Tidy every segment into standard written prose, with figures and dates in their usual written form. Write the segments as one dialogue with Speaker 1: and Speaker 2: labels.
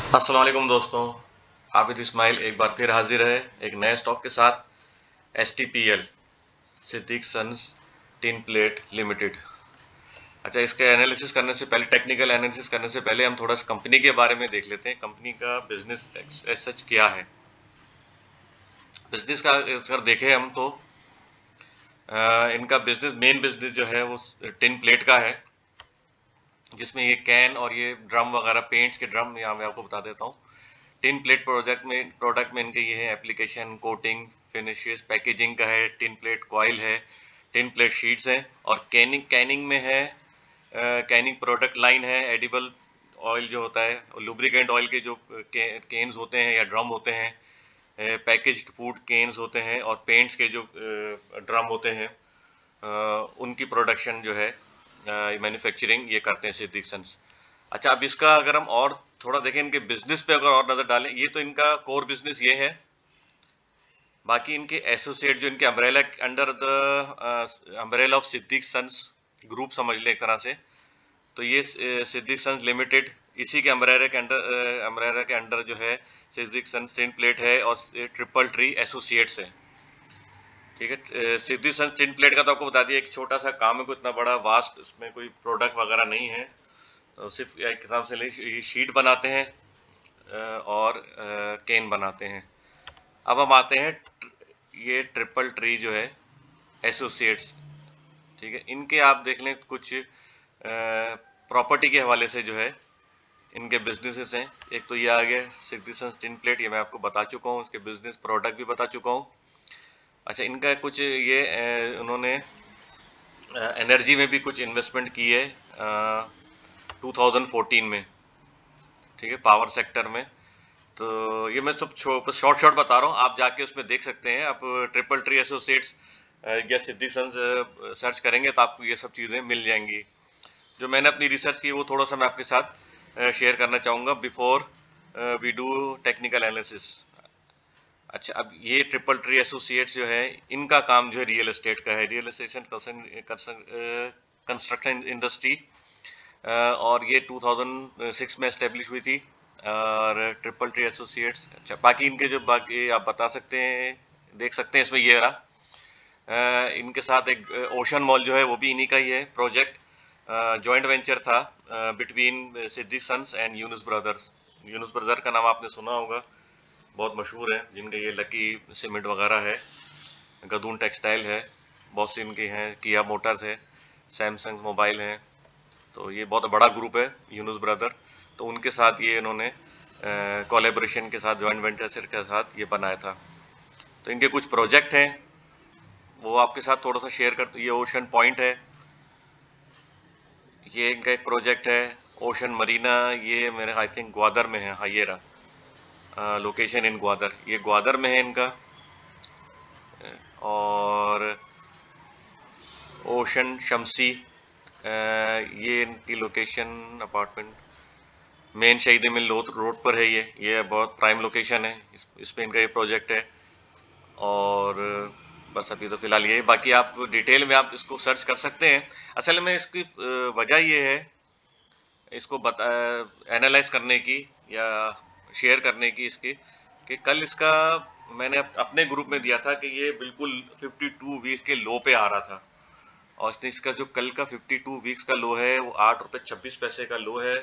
Speaker 1: अस्सलाम वालेकुम दोस्तों। आबिद इस्माइल एक बार फिर हाजिर है एक नए स्टॉक के साथ। STPL Siddiq sons tin plate limited. अच्छा, इसके एनालिसिस करने से पहले, टेक्निकल एनालिसिस करने से पहले हम थोड़ा सा कंपनी के बारे में देख लेते हैं। कंपनी का बिजनेस एज सच क्या है। बिजनेस का अगर देखें हम तो इनका बिजनेस, मेन बिजनेस जो है वो टिन प्लेट का है, जिसमें ये कैन और ये ड्रम वगैरह, पेंट्स के ड्रम, यहाँ मैं आपको बता देता हूँ। टिन प्लेट प्रोडक्ट में इनके ये है एप्लीकेशन, कोटिंग, फिनिशेस, पैकेजिंग का है। टिन प्लेट कॉइल है, टिन प्लेट शीट्स हैं, और कैनिंग में है। कैनिंग प्रोडक्ट लाइन है। एडिबल ऑयल जो होता है, लुब्रिकेंट ऑयल के जो केन्स होते हैं या ड्रम होते हैं, पैकेज्ड फूड केन्स होते हैं, और पेंट्स के जो ड्रम होते हैं, उनकी प्रोडक्शन जो है, मैन्युफैक्चरिंग ये करते हैं सिद्दीक सन्स। अच्छा, अब इसका अगर हम और थोड़ा देखें, इनके बिजनेस पे अगर और नजर डालें, ये तो इनका कोर बिजनेस ये है। बाकी इनके एसोसिएट जो इनके umbrella under the umbrella of Siddiq sons group समझ लें एक तरह से, तो ये सिद्दीक सन्स लिमिटेड, इसी के अम्ब्रेला के अंडर जो है सिद्दीक सन्स टिन प्लेट है, और ट्रिपल ट्री एसोसिएट्स है। ठीक है। सिद्दीक सन्स टिन प्लेट का तो आपको बता दिया, एक छोटा सा काम है, कोई इतना बड़ा वास्ट इसमें कोई प्रोडक्ट वगैरह नहीं है। तो सिर्फ एक हिसाब से ये शीट बनाते हैं और केन बनाते हैं। अब हम आते हैं ये ट्रिपल ट्री जो है एसोसिएट्स। ठीक है, इनके आप देख लें कुछ प्रॉपर्टी के हवाले से जो है इनके बिजनेसेस हैं। एक तो ये आ गया सिद्दीक सन्स टिन प्लेट, ये मैं आपको बता चुका हूँ, इसके बिजनेस प्रोडक्ट भी बता चुका हूँ। अच्छा, इनका कुछ ये उन्होंने एनर्जी में भी कुछ इन्वेस्टमेंट की है 2014 में। ठीक है, पावर सेक्टर में। तो ये मैं सब शॉर्ट शॉर्ट बता रहा हूँ, आप जाके उसमें देख सकते हैं। आप ट्रिपल ट्री एसोसिएट्स या सिद्दीक सन्स सर्च करेंगे तो आपको ये सब चीज़ें मिल जाएंगी। जो मैंने अपनी रिसर्च की वो थोड़ा सा मैं आपके साथ शेयर करना चाहूँगा before we do technical analysis. अच्छा, अब ये ट्रिपल ट्री एसोसिएट्स जो है, इनका काम जो है रियल एस्टेट का है, रियल एस्टेट कंस्ट्रक्शन इंडस्ट्री। और ये 2006 में एस्टेब्लिश हुई थी, और ट्रिपल ट्री एसोसिएट्स। अच्छा, बाकी इनके जो बाकी आप बता सकते हैं, देख सकते हैं इसमें ये रहा। इनके साथ एक ओशन मॉल जो है वो भी इन्हीं का ही है प्रोजेक्ट। जॉइंट वेंचर था between Siddiq sons and Yunus brothers. Yunus brother का नाम आपने सुना होगा, बहुत मशहूर है, जिनके ये लकी सीमेंट वगैरह है, गदून टेक्सटाइल है, बहुत सी इनके हैं, किया मोटर्स है, सैमसंग मोबाइल है। तो ये बहुत बड़ा ग्रुप है यूनुस ब्रदर। तो उनके साथ ये इन्होंने कोलैबोरेशन के साथ, जॉइंट वेंचर के साथ ये बनाया था। तो इनके कुछ प्रोजेक्ट हैं, वो आपके साथ थोड़ा सा शेयर करते। ये ओशन पॉइंट है, ये इनका एक प्रोजेक्ट है। ओशन मरीना, ये मेरे आई थिंक ग्वादर में है। हाँ, ये रहा लोकेशन इन ग्वादर, ये ग्वादर में है इनका। और ओशन शमसी, ये इनकी लोकेशन अपार्टमेंट मेन शहीद मिल रोड पर है। ये बहुत प्राइम लोकेशन है, इस पे इनका ये प्रोजेक्ट है। और बस अभी तो फिलहाल ये, बाकी आप डिटेल में आप इसको सर्च कर सकते हैं। असल में इसकी वजह ये है इसको बता एनालाइज करने की या शेयर करने की इसकी, कि कल इसका मैंने अपने ग्रुप में दिया था कि ये बिल्कुल 52 वीक के लो पे आ रहा था, और इसका जो कल का 52 वीक्स का लो है वो 8 रुपये 26 पैसे का लो है।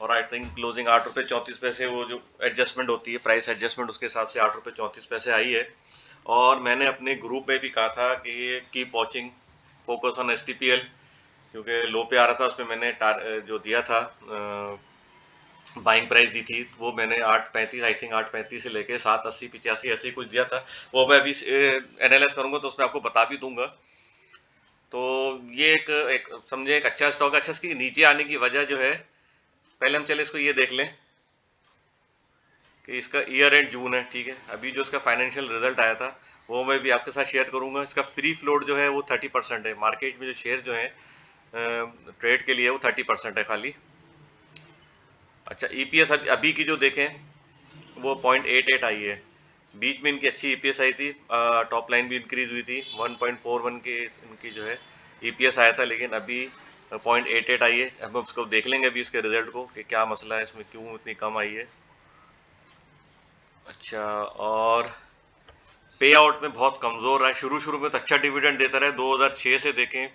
Speaker 1: और आई थिंक क्लोजिंग 8 रुपये 34 पैसे, वो जो एडजस्टमेंट होती है, प्राइस एडजस्टमेंट, उसके हिसाब से 8 रुपये 34 पैसे आई है। और मैंने अपने ग्रुप में भी कहा था कि ये keep watching, focus on STPL, क्योंकि लो पे आ रहा था। उसमें मैंने जो दिया था, बाइंग प्राइस दी थी, वो मैंने 8.35, आई थिंक 8.35 से लेके 7.80 85 ऐसे ही कुछ दिया था। वो मैं अभी एनालाइज करूंगा तो उसमें आपको बता भी दूंगा। तो ये एक समझे एक अच्छा स्टॉक। अच्छा, इसकी नीचे आने की वजह जो है, पहले हम चले इसको ये देख लें कि इसका ईयर एंड जून है। ठीक है, अभी जो इसका फाइनेंशियल रिजल्ट आया था वो मैं भी आपके साथ शेयर करूंगा। इसका फ्री फ्लोट जो है वो 30% है। मार्केट में जो शेयर जो है ट्रेड के लिए वो 30% है खाली। अच्छा, EPS अभी की जो देखें वो 0.88 आई है। बीच में इनकी अच्छी EPS आई थी, टॉप लाइन भी इंक्रीज हुई थी, 1.41 के इनकी जो है EPS आया था, लेकिन अभी 0.88 आई है। अब हम उसको देख लेंगे अभी इसके रिजल्ट को कि क्या मसला है इसमें, क्यों इतनी कम आई है। अच्छा, और पे आउट में बहुत कमज़ोर है। शुरू में तो अच्छा डिविडेंड देता रहा, 2006 से देखें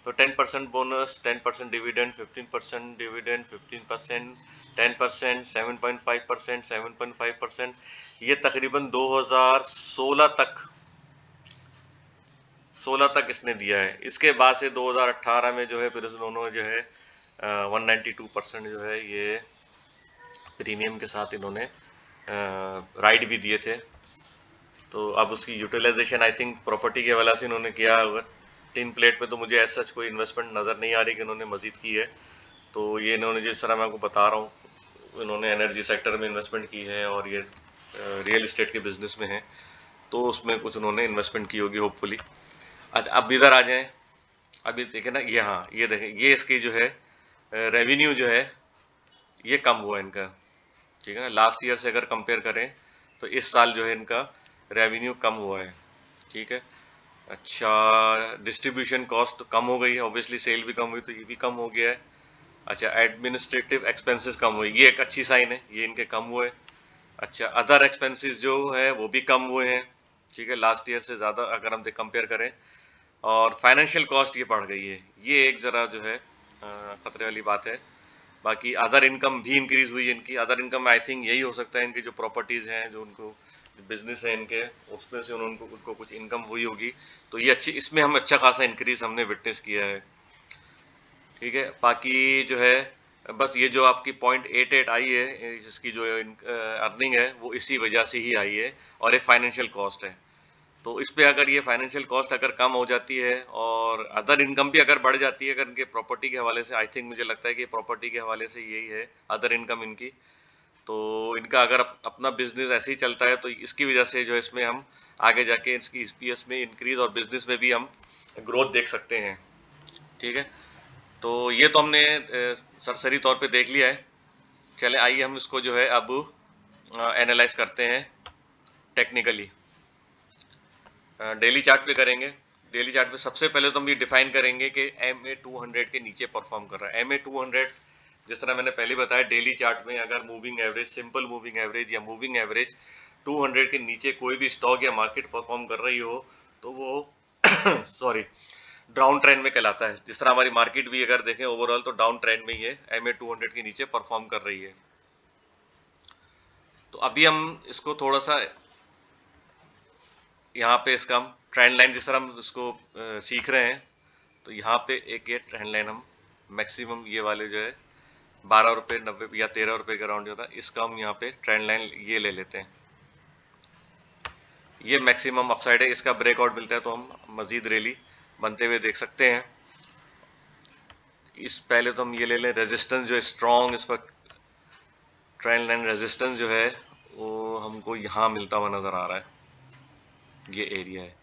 Speaker 1: तो 10% बोनस, 10% डिविडेंड, 15% डिविडेंड, 15%, 10%, 7.5%, 7.5%, ये तकरीबन 16 तक इसने दिया है। इसके बाद से 2018 में जो है फिर उन्होंने जो है 192% जो है ये प्रीमियम के साथ इन्होंने राइड भी दिए थे। तो अब उसकी यूटिलाइजेशन आई थिंक प्रॉपर्टी के हवाले से इन्होंने किया होगा। टिन प्लेट में तो मुझे ऐसा कोई इन्वेस्टमेंट नज़र नहीं आ रही कि इन्होंने मजीद की है। तो ये इन्होंने जिस तरह मैं आपको बता रहा हूँ, इन्होंने एनर्जी सेक्टर में इन्वेस्टमेंट की है और ये रियल इस्टेट के बिजनेस में है, तो उसमें कुछ उन्होंने इन्वेस्टमेंट की होगी होपफुली। अब इधर आ जाएं, अभी देखें ना, ये हाँ ये देखें, ये इसकी जो है रेवेन्यू जो है ये कम हुआ इनका, ठीक है ना। लास्ट ईयर से अगर कंपेयर करें तो इस साल जो है इनका रेवेन्यू कम हुआ है, ठीक है। अच्छा, डिस्ट्रीब्यूशन कॉस्ट कम हो गई है, ऑब्वियसली सेल भी कम हुई तो ये भी कम हो गया है। अच्छा, एडमिनिस्ट्रेटिव एक्सपेंसेस कम हुए, ये एक अच्छी साइन है, ये इनके कम हुए। अच्छा, अदर एक्सपेंसेस जो है वो भी कम हुए हैं, ठीक है, लास्ट ईयर से ज़्यादा अगर हम कंपेयर करें। और फाइनेंशियल कॉस्ट ये बढ़ गई है, ये एक ज़रा जो है खतरे वाली बात है। बाकी अदर इनकम भी इंक्रीज हुई है इनकी। अदर इनकम आई थिंक यही हो सकता है, इनकी जो प्रॉपर्टीज़ हैं, जो उनको बिजनेस है इनके, उसमें से उनको कुछ इनकम हुई होगी। तो ये अच्छी, इसमें हम अच्छा खासा इंक्रीज हमने विटनेस किया है, ठीक है। बाकी जो है बस ये जो आपकी 0.88 आई है, इसकी जो अर्निंग है वो इसी वजह से ही आई है, और एक फाइनेंशियल कॉस्ट है। तो इस पे अगर ये फाइनेंशियल कॉस्ट अगर कम हो जाती है और अदर इनकम भी अगर बढ़ जाती है, अगर इनके प्रॉपर्टी के हवाले से, आई थिंक मुझे लगता है कि प्रॉपर्टी के हवाले से यही है अदर इनकम इनकी। तो इनका अगर अपना बिजनेस ऐसे ही चलता है तो इसकी वजह से जो है इसमें हम आगे जाके इसकी ईपीएस में इंक्रीज और बिजनेस में भी हम ग्रोथ देख सकते हैं, ठीक है। तो ये तो हमने सरसरी तौर पे देख लिया है। चले आइए हम इसको जो है अब एनालाइज करते हैं टेक्निकली। डेली चार्ट पे करेंगे। डेली चार्ट पे सबसे पहले तो हम ये डिफाइन करेंगे कि MA200 के नीचे परफॉर्म कर रहा है। MA200 जिस तरह मैंने पहले बताया, डेली चार्ट में अगर moving average, simple moving average या मूविंग एवरेज 200 के नीचे कोई भी स्टॉक या मार्केट परफॉर्म कर रही हो तो वो सॉरी डाउन ट्रेंड में कहलाता है। जिस तरह हमारी मार्केट भी अगर देखें ओवरऑल तो डाउन ट्रेंड में ही है, MA200 के नीचे परफॉर्म कर रही है। तो अभी हम इसको थोड़ा सा यहाँ पे इसका हम ट्रेंड लाइन, जिस तरह हम इसको सीख रहे हैं, तो यहाँ पे एक ये ट्रेंड लाइन हम मैक्सिमम ये वाले जो है 12 रुपये 90 या 13 रुपये के अराउंड जो था, इसका हम यहाँ पे ट्रेंड लाइन ये ले लेते हैं। ये मैक्सिमम अपसाइड है, इसका ब्रेकआउट मिलता है तो हम मजीद रैली बनते हुए देख सकते हैं। इस पहले तो हम ये ले लें रेजिस्टेंस जो स्ट्रॉन्ग, इस पर ट्रेंड लाइन रेजिस्टेंस जो है वो हमको यहाँ मिलता हुआ नज़र आ रहा है। ये एरिया है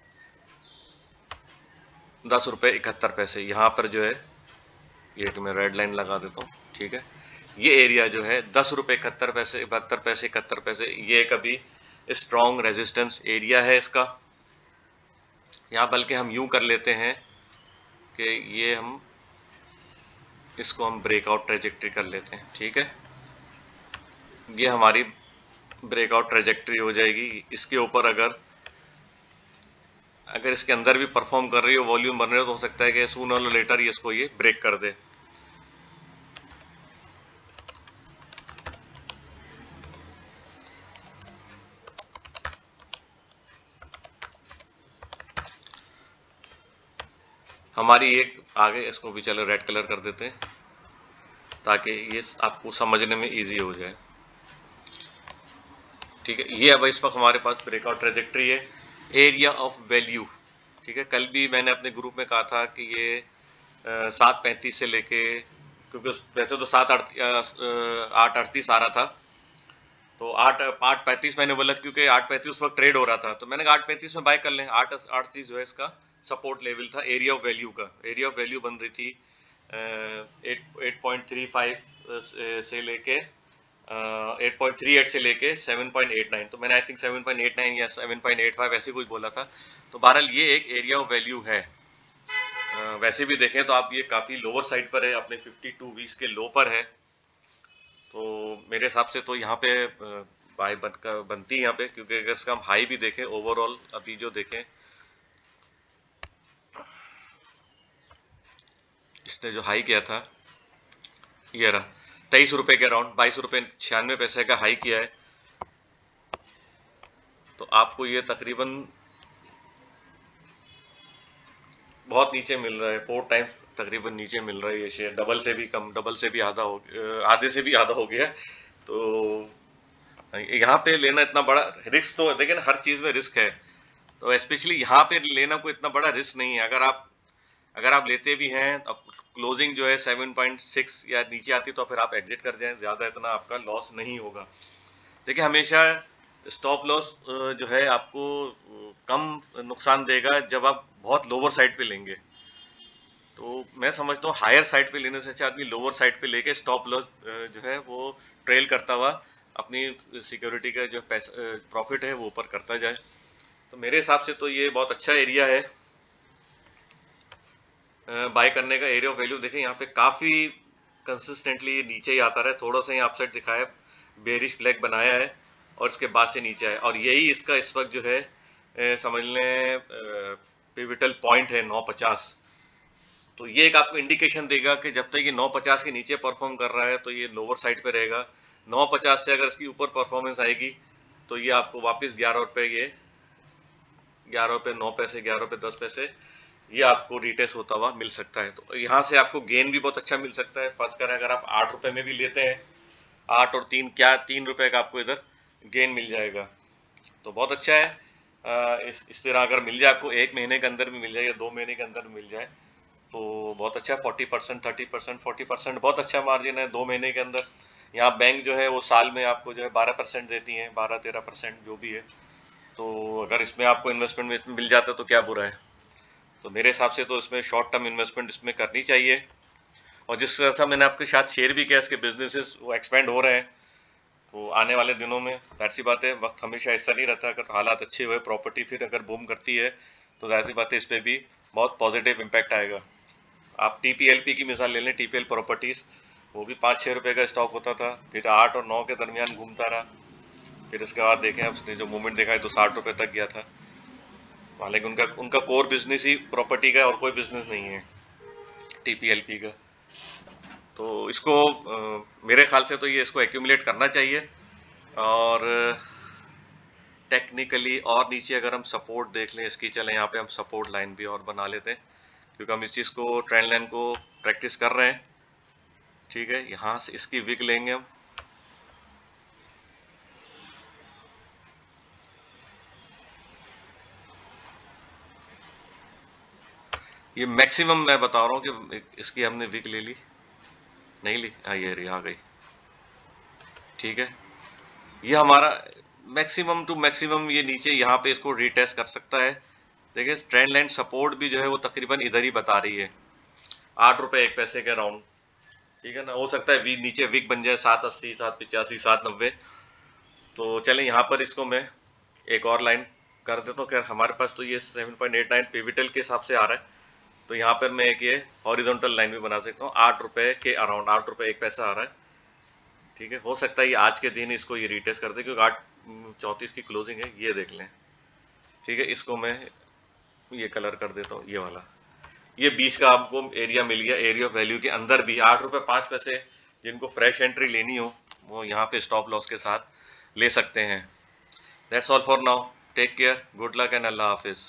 Speaker 1: 10 रुपये 71 पैसे, यहाँ पर जो है ये कि मैं रेड लाइन लगा देता हूँ, ठीक है। ये एरिया जो है 10 रुपये 71 पैसे 72 पैसे 71 पैसे, ये कभी स्ट्रॉन्ग रेजिस्टेंस एरिया है इसका। यहाँ बल्कि हम यूं कर लेते हैं कि ये हम इसको हम ब्रेकआउट ट्रेजेक्ट्री कर लेते हैं, ठीक है। ये हमारी ब्रेकआउट ट्रेजेक्ट्री हो जाएगी। इसके ऊपर अगर इसके अंदर भी परफॉर्म कर रही हो, वॉल्यूम बन रहे हो, तो हो सकता है कि सूनर और लेटर ये इसको ये ब्रेक कर दे। हमारी एक आगे इसको भी चलो रेड कलर कर देते हैं ताकि ये आपको समझने में इजी हो जाए, ठीक है। ये अब इस वक्त हमारे पास ब्रेकआउट ट्रेजेक्ट्री है, एरिया ऑफ वैल्यू, ठीक है। कल भी मैंने अपने ग्रुप में कहा था कि ये 7:35 से लेके, क्योंकि वैसे तो 8:38 आ रहा था, तो 8:35 मैंने बोला क्योंकि 8:35 उस वक्त ट्रेड हो रहा था, तो मैंने कहा 8:35 में बाय कर लें। 8:38 जो है इसका सपोर्ट लेवल था एरिया ऑफ वैल्यू का। एरिया ऑफ वैल्यू बन रही थी 8.35 से लेके 8.38 से लेके 7.89, तो मैंने आई थिंक 7.89 या 7.85 ऐसे कुछ बोला था। तो बहरहाल ये एक एरिया ऑफ वैल्यू है। वैसे भी देखें तो आप ये काफ़ी लोअर साइड पर है, अपने 52 वीक्स के लो पर है। तो मेरे हिसाब से तो यहाँ पे बाय बनती है यहाँ पे, क्योंकि अगर इसका हम हाई भी देखें ओवरऑल, अभी जो देखें इसने जो हाई किया था ये रहा 23 रुपए के अराउंड, 22 रुपए 96 पैसे का हाई किया है। तो आपको ये तकरीबन बहुत नीचे मिल रहा है, 4 टाइम्स तकरीबन नीचे मिल रहा है ये शेयर, डबल से भी कम, डबल से भी आधा हो, आधे से भी आधा हो गया। तो यहाँ पे लेना इतना बड़ा रिस्क, तो देखिए ना हर चीज में रिस्क है, तो स्पेशली यहाँ पे लेना कोई इतना बड़ा रिस्क नहीं है। अगर आप लेते भी हैं, अब क्लोजिंग जो है 7.6 या नीचे आती तो फिर आप एग्जिट कर जाएं, ज्यादा इतना आपका लॉस नहीं होगा। देखिए हमेशा स्टॉप लॉस जो है आपको कम नुकसान देगा जब आप बहुत लोअर साइड पे लेंगे। तो मैं समझता हूँ हायर साइड पे लेने से अच्छा आदमी लोअर साइड पे लेके स्टॉप लॉस जो है वो ट्रेल करता हुआ अपनी सिक्योरिटी का जो पैसा प्रॉफिट है वो ऊपर करता जाए। तो मेरे हिसाब से तो ये बहुत अच्छा एरिया है बाय करने का। एरिया ऑफ वैल्यू देखें यहाँ पे काफी कंसिस्टेंटली ये नीचे ही आता रहा है, थोड़ा सा ही अपसाइड दिखाया, बेरिश फ्लैग बनाया है और इसके बाद से नीचे आया, और यही इसका इस वक्त जो है समझ लें पिवटल पॉइंट है 950। तो ये एक आपको इंडिकेशन देगा कि जब तक ये 950 के नीचे परफॉर्म कर रहा है तो ये लोअर साइड पे रहेगा। 950 से अगर इसकी ऊपर परफॉर्मेंस आएगी तो ये आपको वापस 11 रुपए, ये 11 रुपए 9 पैसे, 11 रुपए 10 पैसे ये आपको रिटेस्ट होता हुआ मिल सकता है। तो यहाँ से आपको गेन भी बहुत अच्छा मिल सकता है। फर्स्ट करें अगर आप 8 रुपए में भी लेते हैं, 8 और 3 क्या 3 रुपए का आपको इधर गेन मिल जाएगा, तो बहुत अच्छा है। इस तरह अगर मिल जाए आपको 1 महीने के अंदर भी मिल जाए या 2 महीने के अंदर मिल जाए तो बहुत अच्छा। 40%, 30%, 40% बहुत अच्छा मार्जिन है 2 महीने के अंदर। यहाँ बैंक जो है वो साल में आपको जो है 12% देती है, 12-13% जो भी है। तो अगर इसमें आपको इन्वेस्टमेंट मिल जाता है तो क्या बुरा है। तो मेरे हिसाब से तो इसमें शॉर्ट टर्म इन्वेस्टमेंट इसमें करनी चाहिए। और जिस तरह से मैंने आपके साथ शेयर भी किया, इसके बिजनेसेस वो एक्सपेंड हो रहे हैं, तो आने वाले दिनों में जाहिर सी बात है, वक्त हमेशा ऐसा नहीं रहता, अगर हालात अच्छे हुए प्रॉपर्टी फिर अगर बूम करती है तो जाहिर सी बात है इस पर भी बहुत पॉजिटिव इम्पैक्ट आएगा। आप टीपीएलपी की मिसाल ले लें, टीपीएल प्रॉपर्टीज, वो भी 5-6 रुपए का स्टॉक होता था, फिर 8 और 9 के दरमियान घूमता रहा, फिर इसके बाद देखें उसने जो मूवमेंट देखा है तो 60 रुपए तक गया था। हालांकि उनका कोर बिजनेस ही प्रॉपर्टी का है और कोई बिजनेस नहीं है टीपीएलपी का। तो इसको मेरे ख्याल से तो ये इसको एक्यूमुलेट करना चाहिए। और टेक्निकली और नीचे अगर हम सपोर्ट देख लें इसकी, चलें यहाँ पे हम सपोर्ट लाइन भी और बना लेते हैं, क्योंकि हम इस चीज़ को ट्रेंड लाइन को प्रैक्टिस कर रहे हैं। ठीक है, यहाँ से इसकी विग लेंगे हम, ये मैक्सिमम मैं बता रहा हूँ कि इसकी हमने विग ले ली, नहीं ली, हाँ ये रही आ गई। ठीक है, ये हमारा मैक्सिमम टू मैक्सिमम ये नीचे यहाँ पे इसको रीटेस्ट कर सकता है। देखिए ट्रेंड लाइन सपोर्ट भी जो है वो तकरीबन इधर ही बता रही है, 8 रुपए 1 पैसे के राउंड। ठीक है ना, हो सकता है नीचे विक बन जाए 780, 785, 790। तो चलें यहाँ पर इसको मैं एक और लाइन कर देता हूँ। खैर हमारे पास तो ये 7.89 पिविटल के हिसाब से आ रहा है, तो यहाँ पर मैं एक ये हॉरिजॉन्टल लाइन भी बना सकता हूँ, 8 रुपए के अराउंड, 8 रुपए 1 पैसा आ रहा है। ठीक है, हो सकता है ये आज के दिन इसको ये रिटेस्ट कर दे, क्योंकि 8:34 की क्लोजिंग है, ये देख लें। ठीक है, इसको मैं ये कलर कर देता हूँ, ये वाला, ये 20 का आपको एरिया मिल गया। एरिया ऑफ वैल्यू के अंदर भी 8 रुपए 5 पैसे जिनको फ्रेश एंट्री लेनी हो वो यहाँ पे स्टॉप लॉस के साथ ले सकते हैं। That's all for now, take care, good luck and अल्लाह हाफिज।